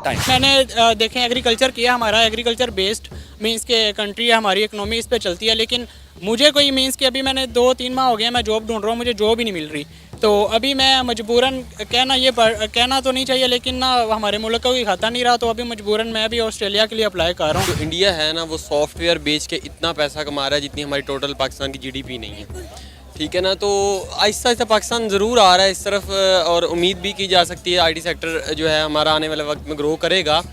Time. मैंने देखें agriculture किया, हमारा एग्रीकल्चर बेस्ड मींस के कंट्री है, हमारी इकनॉमी इस पे चलती है। लेकिन मुझे कोई मींस कि अभी मैंने 2-3 माह हो गया मैं जॉब ढूंढ रहा हूँ, मुझे जॉब ही नहीं मिल रही। तो अभी मैं मजबूरन कहना तो नहीं चाहिए, लेकिन ना हमारे मुल्क का कोई खाता नहीं रहा, तो अभी मजबूरन मैं भी ऑस्ट्रेलिया के लिए अप्लाई कर रहा हूँ। जो इंडिया है ना, वो सॉफ्टवेयर बेच के इतना पैसा कमा रहा है जितनी हमारी टोटल पाकिस्तान की जीडीपी नहीं है, ठीक है ना। तो आहिस्ता आहिस्ता पाकिस्तान ज़रूर आ रहा है इस तरफ, और उम्मीद भी की जा सकती है आईटी सेक्टर जो है हमारा आने वाले वक्त में ग्रो करेगा।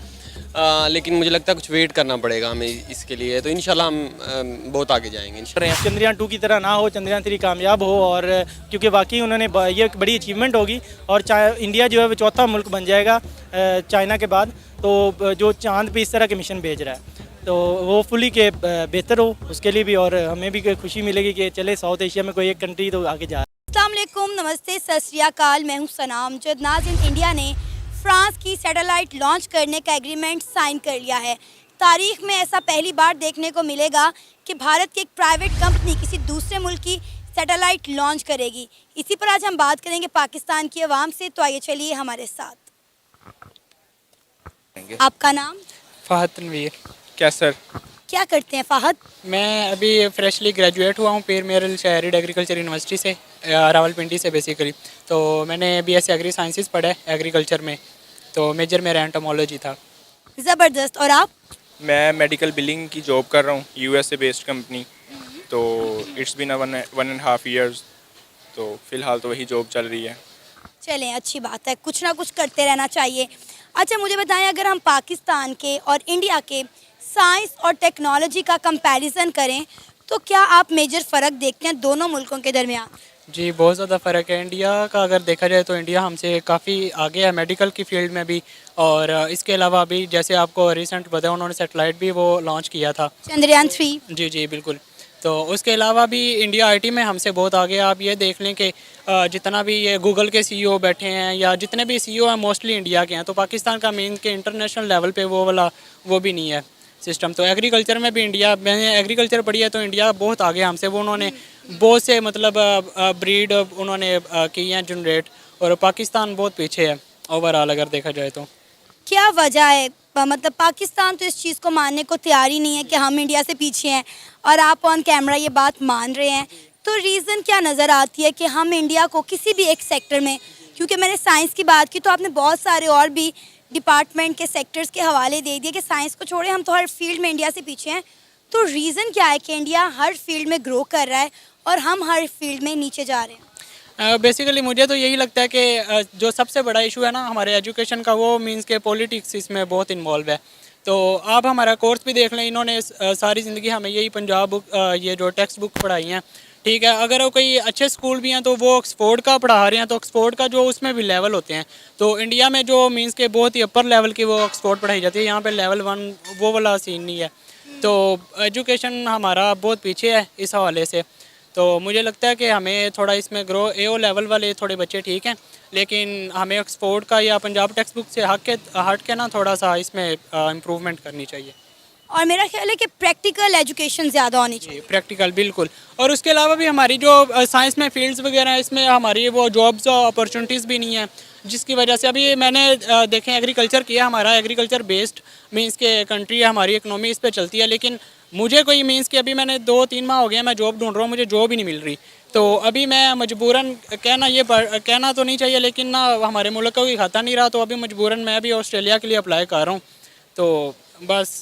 लेकिन मुझे लगता है कुछ वेट करना पड़ेगा हमें इसके लिए, तो इंशाल्लाह हम बहुत आगे जाएंगे इंशाल्लाह। चंद्रयान 2 की तरह ना हो, चंद्रयान 3 कामयाब हो, और क्योंकि वाकई उन्होंने ये बड़ी अचीवमेंट होगी और इंडिया जो है वो चौथा मुल्क बन जाएगा चाइना के बाद, तो जो चांद पे इस तरह के मिशन भेज रहा है, तो वो फुली के बेहतर हो उसके लिए भी, और हमें भी खुशी मिलेगी कि चले साउथ एशिया में कोई एक कंट्री तो आगे जा। अस्सलाम वालेकुम, नमस्ते, सत श्री अकाल, मैं हूँ सनाम। जब नाज़रीन, इंडिया ने फ्रांस की सैटेलाइट लॉन्च करने का एग्रीमेंट साइन कर लिया है। तारीख में ऐसा पहली बार देखने को मिलेगा कि भारत की एक प्राइवेट कंपनी किसी दूसरे मुल्क की सैटेलाइट लॉन्च करेगी। इसी पर आज हम बात करेंगे पाकिस्तान की आवाम से, तो आइए चलिए हमारे साथ। आपका नाम? फ़हद तनवीर। क्या सर? क्या करते हैं फ़हद? मैं अभी फ्रेशली ग्रेजुएट हुआ हूँ पीर मेरल शहरी एग्रीकल्चर यूनिवर्सिटी से, रावलपिंडी से बेसिकली। तो मैंने बीएससी एग्री साइंसेस पढ़ा है एग्रीकल्चर में, तो मेजर मेरा एंटोमोलॉजी था। ज़बरदस्त। और आप? मैं मेडिकल बिलिंग की जॉब कर रहा हूँ, यूएसए बेस्ड कंपनी। तो इट्स बीन 1.5 years, तो फ़िलहाल तो वही जॉब चल रही है। चलें, अच्छी बात है, कुछ ना कुछ करते रहना चाहिए। अच्छा, मुझे बताएं, अगर हम पाकिस्तान के और इंडिया के साइंस और टेक्नोलॉजी का कंपैरिजन करें तो क्या आप मेजर फ़र्क देखते हैं दोनों मुल्कों के दरमियान? जी, बहुत ज़्यादा फ़र्क है। इंडिया का अगर देखा जाए तो इंडिया हमसे काफ़ी आगे है मेडिकल की फील्ड में भी, और इसके अलावा अभी जैसे आपको रिसेंट पता है उन्होंने सैटेलाइट भी वो लॉन्च किया था, चंद्रयान 3। जी जी बिल्कुल। तो उसके अलावा भी इंडिया आईटी में हमसे बहुत आगे है। आप ये देख लें कि जितना भी ये गूगल के सीईओ बैठे हैं या जितने भी सीईओ हैं मोस्टली इंडिया के हैं। तो पाकिस्तान का मेन के इंटरनेशनल लेवल पे वो भी नहीं है सिस्टम। तो एग्रीकल्चर में भी इंडिया, मैंने एग्रीकल्चर पढ़ी है तो इंडिया बहुत आगे हमसे, वो उन्होंने बहुत से मतलब ब्रीड उन्होंने की हैं जनरेट, और पाकिस्तान बहुत पीछे है ओवरऑल अगर देखा जाए तो। क्या वजह है? मतलब पाकिस्तान तो इस चीज़ को मानने को तैयार ही नहीं है कि हम इंडिया से पीछे हैं, और आप ऑन कैमरा ये बात मान रहे हैं। तो रीज़न क्या नज़र आती है कि हम इंडिया को किसी भी एक सेक्टर में, क्योंकि मैंने साइंस की बात की तो आपने बहुत सारे और भी डिपार्टमेंट के सेक्टर्स के हवाले दे दिए कि साइंस को छोड़े हम तो हर फील्ड में इंडिया से पीछे हैं। तो रीज़न क्या है कि इंडिया हर फील्ड में ग्रो कर रहा है और हम हर फील्ड में नीचे जा रहे हैं? बेसिकली मुझे तो यही लगता है कि जो सबसे बड़ा इशू है ना हमारे एजुकेशन का, वो मींस के पॉलिटिक्स इसमें बहुत इन्वॉल्व है। तो आप हमारा कोर्स भी देख लें, इन्होंने सारी ज़िंदगी हमें यही पंजाब बुक ये जो टेक्स्ट बुक पढ़ाई हैं, ठीक है। अगर वो कोई अच्छे स्कूल भी हैं तो वो ऑक्सफोर्ड का पढ़ा रहे हैं, तो ऑक्सफोर्ड का जो उसमें भी लेवल होते हैं। तो इंडिया में जो मींस के बहुत ही अपर लेवल की वो ऑक्सफोर्ड पढ़ाई जाती है, यहाँ पे लेवल 1 वो वाला सीन नहीं है। तो एजुकेशन हमारा बहुत पीछे है इस हवाले से। तो मुझे लगता है कि हमें थोड़ा इसमें ग्रो, एओ लेवल वाले थोड़े बच्चे ठीक हैं, लेकिन हमें ऑक्सफोर्ड का या पंजाब टेक्स्ट बुक से हट के ना थोड़ा सा इसमें इम्प्रूवमेंट करनी चाहिए। और मेरा ख्याल है कि प्रैक्टिकल एजुकेशन ज़्यादा होनी चाहिए। प्रैक्टिकल बिल्कुल। और उसके अलावा भी हमारी जो साइंस में फील्ड्स वगैरह हैं, इसमें हमारी वो जॉब्स अपॉर्चुनिटीज़ भी नहीं है, जिसकी वजह से अभी मैंने देखें एग्रीकल्चर किया, हमारा एग्रीकल्चर बेस्ड मींस के कंट्री है, हमारी इकनॉमी इस पे चलती है। लेकिन मुझे कोई मींस कि अभी मैंने 2-3 माह हो गया मैं जॉब ढूंढ रहा हूँ, मुझे जॉब ही नहीं मिल रही। तो अभी मैं मजबूरन कहना तो नहीं चाहिए, लेकिन ना हमारे मुल्क का कोई खाता नहीं रहा, तो अभी मजबूरन मैं भी ऑस्ट्रेलिया के लिए अप्लाई कर रहा हूँ। तो बस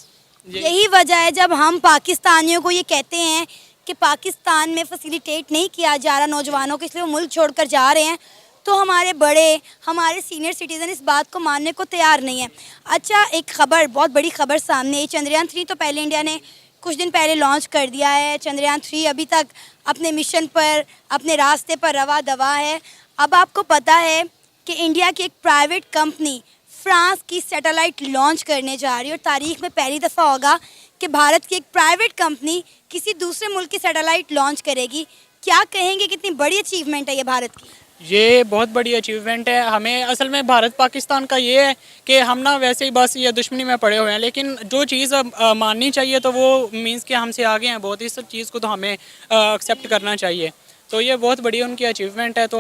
यही वजह है जब हम पाकिस्तानियों को ये कहते हैं कि पाकिस्तान में फैसिलिटेट नहीं किया जा रहा नौजवानों को, इसलिए वो मुल्क छोड़कर जा रहे हैं, तो हमारे बड़े, हमारे सीनियर सिटीज़न इस बात को मानने को तैयार नहीं है। अच्छा, एक खबर, बहुत बड़ी खबर सामने आई। चंद्रयान 3 तो पहले इंडिया ने कुछ दिन पहले लॉन्च कर दिया है। चंद्रयान 3 अभी तक अपने मिशन पर, अपने रास्ते पर रवा दवा है। अब आपको पता है कि इंडिया की एक प्राइवेट कंपनी फ्रांस की सैटेलाइट लॉन्च करने जा रही है, और तारीख में पहली दफ़ा होगा कि भारत की एक प्राइवेट कंपनी किसी दूसरे मुल्क की सैटेलाइट लॉन्च करेगी। क्या कहेंगे, कितनी बड़ी अचीवमेंट है ये भारत की? ये बहुत बड़ी अचीवमेंट है। हमें असल में भारत पाकिस्तान का ये है कि हम ना वैसे ही बस ये दुश्मनी में पड़े हुए हैं, लेकिन जो चीज़ माननी चाहिए तो वो मींस के हमसे आगे हैं बहुत, इस चीज़ को तो हमें एक्सेप्ट करना चाहिए। तो ये बहुत बड़ी उनकी अचीवमेंट है। तो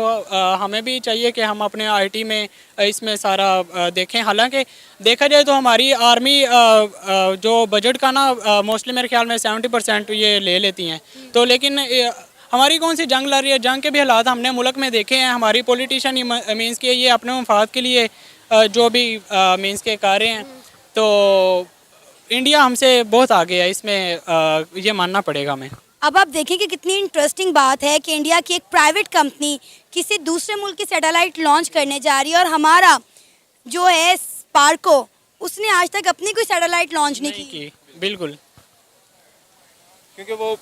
हमें भी चाहिए कि हम अपने आईटी में इसमें सारा देखें। हालांकि देखा जाए तो हमारी आर्मी जो बजट का ना मोस्टली मेरे ख्याल में 70% ये ले लेती हैं। तो लेकिन हमारी कौन सी जंग लड़ रही है, जंग के भी हालात हमने मुल्क में देखे हैं। हमारी पॉलिटिशियन मीन्स के ये अपने मफाद के लिए जो भी मीन्स के कर रहे हैं। तो इंडिया हमसे बहुत आगे है, इसमें ये मानना पड़ेगा हमें। अब आप देखें कि कितनी इंटरेस्टिंग बात है कि इंडिया की एक प्राइवेट कंपनी किसी दूसरे मुल्क की सैटेलाइट लॉन्च करने जा रही है, और हमारा जो है स्पार्को उसने आज तक अपनी कोई सैटेलाइट लॉन्च नहीं की। बिल्कुल, क्योंकि वो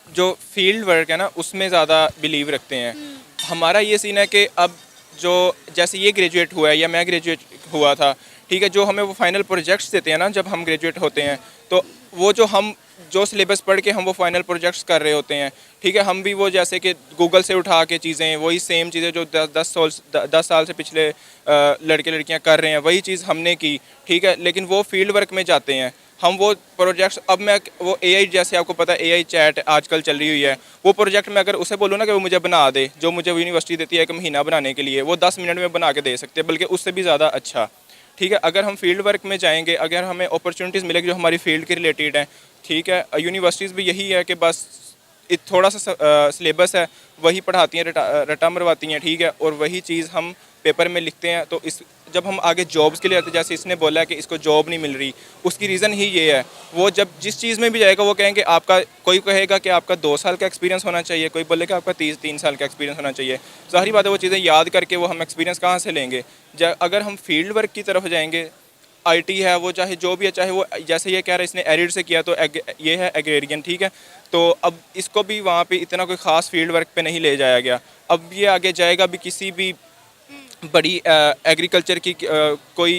जो फील्ड वर्क है ना उसमें ज़्यादा बिलीव रखते हैं। हमारा ये सीन है कि अब जो जैसे ये ग्रेजुएट हुआ है या मैं ग्रेजुएट हुआ था, ठीक है, जो हमें वो फाइनल प्रोजेक्ट्स देते हैं ना जब हम ग्रेजुएट होते हैं, तो वो जो सिलेबस पढ़ के हम वो फाइनल प्रोजेक्ट्स कर रहे होते हैं, ठीक है, हम भी वो जैसे कि गूगल से उठा के चीज़ें वही सेम चीज़ें जो 10 साल से पिछले लड़के लड़कियां कर रहे हैं वही चीज़ हमने की, ठीक है, लेकिन वो फील्ड वर्क में जाते हैं। हम वो प्रोजेक्ट्स अब मैं वो एआई, जैसे आपको पता है एआई चैट आजकल चल रही हुई है, वो प्रोजेक्ट मैं अगर उसे बोलूँ ना कि वो मुझे बना दे, जो मुझे यूनिवर्सिटी देती है 1 महीना बनाने के लिए, वो 10 मिनट में बना के दे सकते हैं, बल्कि उससे भी ज़्यादा अच्छा, ठीक है। अगर हम फील्ड वर्क में जाएंगे, अगर हमें अपॉर्चुनिटीज़ मिलेगी जो हमारी फील्ड के रिलेटेड हैं, ठीक है, यूनिवर्सिटीज़ भी यही है कि बस थोड़ा सा सिलेबस है वही पढ़ाती हैं, रटा मरवाती हैं, ठीक है, और वही चीज़ हम पेपर में लिखते हैं। तो इस जब हम आगे जॉब्स के लिए आते, जैसे इसने बोला है कि इसको जॉब नहीं मिल रही, उसकी रीज़न ही ये है, वो जब जिस चीज़ में भी जाएगा वो कहेंगे आपका, कोई कहेगा कि आपका 2 साल का एक्सपीरियंस होना चाहिए, कोई बोलेगा आपका 3 साल का एक्सपीरियंस होना चाहिए। ज़ाहिर बात है वो चीज़ें याद करके वो हम एक्सपीरियंस कहाँ से लेंगे। अगर हम फील्ड वर्क की तरफ जाएंगे, आईटी है वो, चाहे जो भी है, चाहे वो जैसे ये कह रहा है इसने एरिड से किया तो ये है एग्रेरियन, ठीक है, तो अब इसको भी वहाँ पे इतना कोई ख़ास फील्ड वर्क पे नहीं ले जाया गया। अब ये आगे जाएगा भी किसी भी बड़ी एग्रीकल्चर की कोई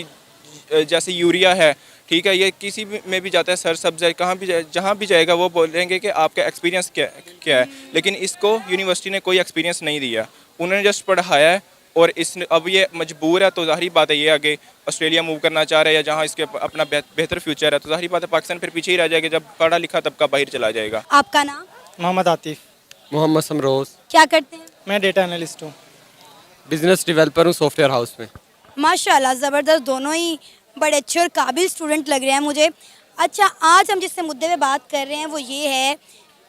जैसे यूरिया है, ठीक है, ये किसी भी में भी जाता है, सर सब्ज़ कहाँ भी जहाँ भी जाएगा वो बोलेंगे कि आपका एक्सपीरियंस क्या है, लेकिन इसको यूनिवर्सिटी ने कोई एक्सपीरियंस नहीं दिया, उन्होंने जस्ट पढ़ाया है। और इसने अब ये मजबूर है, तो ज़ाहिर बात है ये आगे ऑस्ट्रेलिया मूव करना चाह रहा है या जहाँ इसके अपना बेहतर फ्यूचर है, तो ज़ाहिर बात है पाकिस्तान फिर पीछे ही रह जाएगा, जब पढ़ा लिखा तब का बाहर चला जाएगा। आपका नाम? मोहम्मद आतिफ। मोहम्मद समरोज़। क्या करते हैं? मैं डेटा एनालिस्ट हूँ। बिजनेस डेवलपर हूँ सॉफ्टवेयर हाउस में। माशाल्लाह, ज़बरदस्त, दोनों ही बड़े अच्छे और काबिल स्टूडेंट लग रहे हैं मुझे। अच्छा, आज हम जिस मुद्दे पे बात कर रहे हैं वो ये है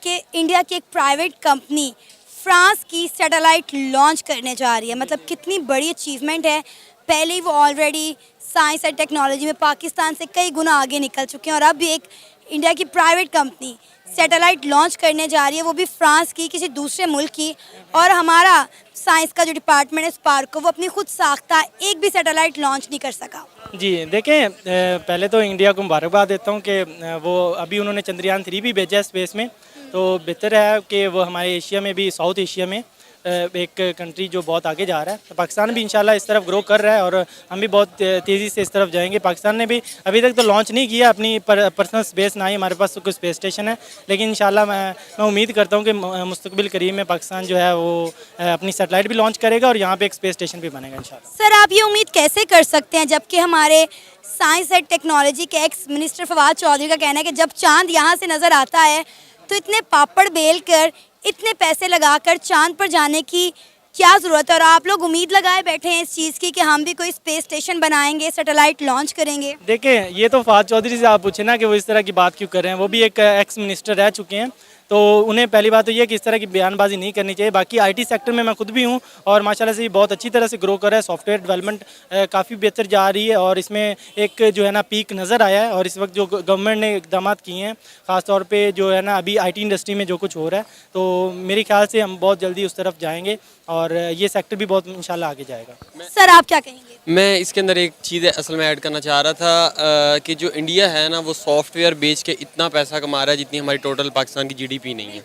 कि इंडिया की एक प्राइवेट कंपनी फ्रांस की सैटेलाइट लॉन्च करने जा रही है। मतलब कितनी बड़ी अचीवमेंट है। पहले ही वो ऑलरेडी साइंस एंड टेक्नोलॉजी में पाकिस्तान से कई गुना आगे निकल चुके हैं, और अब भी एक इंडिया की प्राइवेट कंपनी सैटेलाइट लॉन्च करने जा रही है, वो भी फ्रांस की, किसी दूसरे मुल्क की। और हमारा साइंस का जो डिपार्टमेंट है स्पार्को, वो अपनी खुद साख्ता एक भी सैटेलाइट लॉन्च नहीं कर सका। जी देखें, पहले तो इंडिया को मुबारकबाद देता हूँ कि वो अभी उन्होंने चंद्रयान 3 भी भेजा है स्पेस में, तो बेहतर है कि वो हमारे एशिया में भी, साउथ एशिया में एक कंट्री जो बहुत आगे जा रहा है। तो पाकिस्तान भी इंशाल्लाह इस तरफ ग्रो कर रहा है और हम भी बहुत तेज़ी से इस तरफ जाएंगे। पाकिस्तान ने भी अभी तक तो लॉन्च नहीं किया अपनी पर्सनल स्पेस, ना ही हमारे पास कोई स्पेस स्टेशन है, लेकिन इंशाल्लाह मैं उम्मीद करता हूँ कि मुस्तकबिल करीब में पाकिस्तान जो है वो अपनी सैटेलाइट भी लॉन्च करेगा और यहाँ पर एक स्पेस स्टेशन भी बनेगा इंशाल्लाह। सर, आप ये उम्मीद कैसे कर सकते हैं जबकि हमारे साइंस एंड टेक्नोलॉजी के एक्स मिनिस्टर फवाद चौधरी का कहना है कि जब चाँद यहाँ से नज़र आता है तो इतने पापड़ बेल कर, इतने पैसे लगाकर चांद पर जाने की क्या ज़रूरत है, और आप लोग उम्मीद लगाए बैठे हैं इस चीज़ की कि हम भी कोई स्पेस स्टेशन बनाएंगे, सैटेलाइट लॉन्च करेंगे। देखें, ये तो फवाद चौधरी से आप पूछे ना कि वो इस तरह की बात क्यों कर रहे हैं। वो भी एक एक्स मिनिस्टर रह चुके हैं, तो उन्हें पहली बात तो ये कि इस तरह की बयानबाजी नहीं करनी चाहिए। बाकी आईटी सेक्टर में मैं खुद भी हूँ और माशाल्लाह से ये बहुत अच्छी तरह से ग्रो कर रहा है। सॉफ्टवेयर डेवलपमेंट काफ़ी बेहतर जा रही है और इसमें एक जो है ना पीक नज़र आया है। और इस वक्त जो गवर्नमेंट ने इकदाम किए हैं, ख़ास तौर पे जो है ना अभी आईटी इंडस्ट्री में जो कुछ हो रहा है, तो मेरे ख्याल से हम बहुत जल्दी उस तरफ जाएंगे और ये सेक्टर भी बहुत इंशाल्लाह आगे जाएगा। सर, आप क्या कहेंगे? मैं इसके अंदर एक चीज़ असल में ऐड करना चाह रहा था कि जो इंडिया है ना वो सॉफ्टवेयर बेच के इतना पैसा कमा रहा है जितनी हमारी टोटल पाकिस्तान की जीडीपी नहीं है,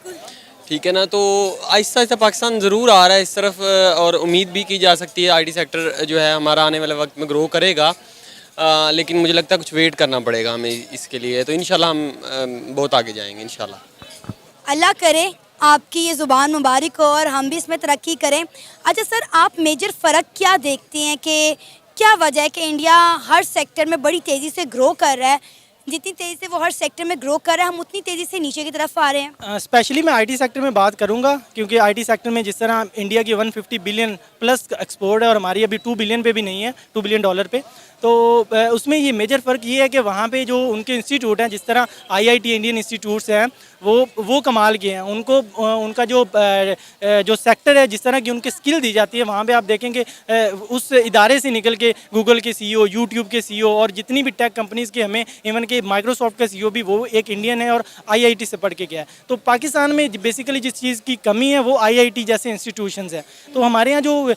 ठीक है ना। तो आहिस्ता आहिस्ता पाकिस्तान ज़रूर आ रहा है इस तरफ और उम्मीद भी की जा सकती है आईटी सेक्टर जो है हमारा आने वाले वक्त में ग्रो करेगा, लेकिन मुझे लगता है कुछ वेट करना पड़ेगा हमें इसके लिए। तो इंशाल्लाह हम बहुत आगे जाएंगे इंशाल्लाह। अल्लाह करे आपकी ये ज़ुबान मुबारक हो और हम भी इसमें तरक्की करें। अच्छा सर, आप मेजर फ़र्क क्या देखते हैं कि क्या वजह है कि इंडिया हर सेक्टर में बड़ी तेज़ी से ग्रो कर रहा है, जितनी तेज़ी से वो हर सेक्टर में ग्रो कर रहा है, हम उतनी तेज़ी से नीचे की तरफ आ रहे हैं। स्पेशली मैं आईटी सेक्टर में बात करूंगा, क्योंकि आईटी सेक्टर में जिस तरह इंडिया की 150 बिलियन प्लस एक्सपोर्ट है और हमारी अभी 2 बिलियन पे भी नहीं है, $2 बिलियन पे, तो उसमें ये मेजर फ़र्क ये है कि वहाँ पे जो उनके इंस्टीट्यूट हैं, जिस तरह आईआईटी इंडियन इंस्टीट्यूट्स हैं, वो कमाल के हैं। उनको उनका जो सेक्टर है, जिस तरह की उनकी स्किल दी जाती है, वहाँ पे आप देखेंगे उस इदारे से निकल के गूगल के सीईओ, यूट्यूब के सीईओ और जितनी भी टेक कंपनीज़ के, हमें इवन के माइक्रोसॉफ्ट का सीईओ भी वो एक इंडियन है और आईआईटी से पढ़ के गया है। तो पाकिस्तान में बेसिकली जिस चीज़ की कमी है वो आईआईटी जैसे इंस्टीट्यूशंस हैं। तो हमारे यहाँ जो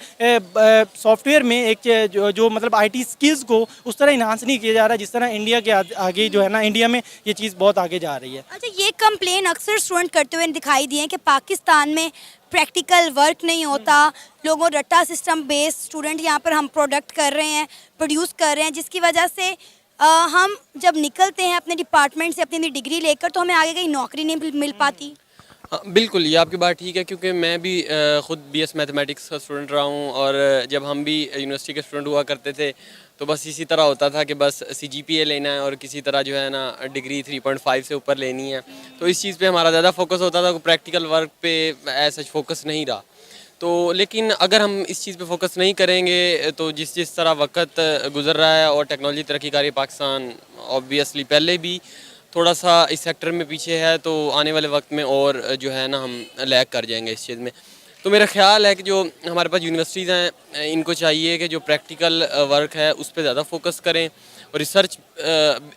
सॉफ्टवेयर में एक जो मतलब आईटी स्किल्स को उस तरह इन्हांस नहीं किया जा रहा जिस तरह इंडिया के आगे जो है ना, इंडिया में ये चीज़ बहुत आगे जा रही है। अच्छा, ये कंप्लेन अक्सर स्टूडेंट करते हुए दिखाई दिए हैं कि पाकिस्तान में प्रैक्टिकल वर्क नहीं होता, लोगों रट्टा सिस्टम बेस्ड स्टूडेंट यहाँ पर हम प्रोडक्ट कर रहे हैं, प्रोड्यूस कर रहे हैं, जिसकी वजह से हम जब निकलते हैं अपने डिपार्टमेंट से अपनी डिग्री लेकर तो हमें आगे कहीं नौकरी नहीं मिल पाती। हाँ, बिल्कुल, ये आपकी बात ठीक है, क्योंकि मैं भी ख़ुद बीएस मैथमेटिक्स का स्टूडेंट रहा हूँ, और जब हम भी यूनिवर्सिटी के स्टूडेंट हुआ करते थे तो बस इसी तरह होता था कि बस सीजीपीए लेना है और किसी तरह जो है ना डिग्री 3.5 से ऊपर लेनी है। तो इस चीज़ पे हमारा ज़्यादा फोकस होता था, प्रैक्टिकल वर्क पे ऐसा फोकस नहीं रहा। तो लेकिन अगर हम इस चीज़ पे फोकस नहीं करेंगे तो जिस तरह वक्त गुजर रहा है और टेक्नोलॉजी तरक्की कर रही है, पाकिस्तान ऑब्वियसली पहले भी थोड़ा सा इस सेक्टर में पीछे है, तो आने वाले वक्त में और जो है ना हम लैग कर जाएंगे इस चीज़ में। तो मेरा ख्याल है कि जो हमारे पास यूनिवर्सिटीज़ हैं, इनको चाहिए कि जो प्रैक्टिकल वर्क है उस पर ज़्यादा फोकस करें। और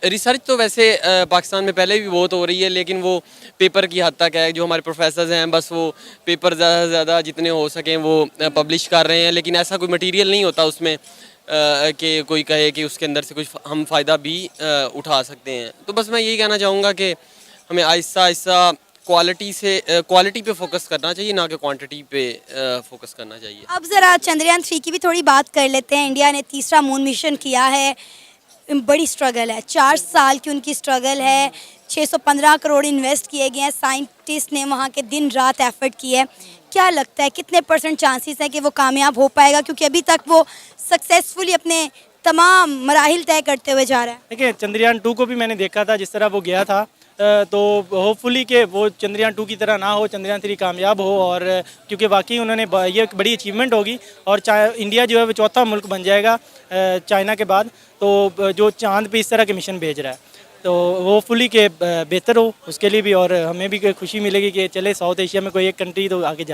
रिसर्च तो वैसे पाकिस्तान में पहले भी बहुत हो रही है, लेकिन वो पेपर की हद तक है। जो हमारे प्रोफेसर्स हैं बस वो पेपर ज़्यादा से ज़्यादा जितने हो सकें वो पब्लिश कर रहे हैं, लेकिन ऐसा कोई मटीरियल नहीं होता उसमें कि कोई कहे कि उसके अंदर से कुछ हम फ़ायदा भी उठा सकते हैं। तो बस मैं यही कहना चाहूँगा कि हमें आहिस्ता आहिस्ता क्वालिटी पे फोकस करना चाहिए, ना कि क्वांटिटी पे फोकस करना चाहिए। अब ज़रा चंद्रयान 3 की भी थोड़ी बात कर लेते हैं। इंडिया ने तीसरा मून मिशन किया है, बड़ी स्ट्रगल है, 4 साल की उनकी स्ट्रगल है, 615 करोड़ इन्वेस्ट किए गए हैं, साइंटिस्ट ने वहाँ के दिन रात एफर्ट किए है। क्या लगता है कितने % चांसेस हैं कि वो कामयाब हो पाएगा, क्योंकि अभी तक वो सक्सेसफुली अपने तमाम मराहिल तय करते हुए जा रहा है? देखिए, चंद्रयान 2 को भी मैंने देखा था जिस तरह वो गया था, तो होपफुली कि वो चंद्रयान 2 की तरह ना हो, चंद्रयान 3 कामयाब हो। और क्योंकि वाकई उन्होंने ये एक बड़ी अचीवमेंट होगी और इंडिया जो है वो चौथा मुल्क बन जाएगा चाइना के बाद, तो जो चांद पे इस तरह के मिशन भेज रहा है। तो होपफुली के बेहतर हो उसके लिए भी, और हमें भी खुशी मिलेगी कि चले साउथ एशिया में कोई एक कंट्री तो आगे जा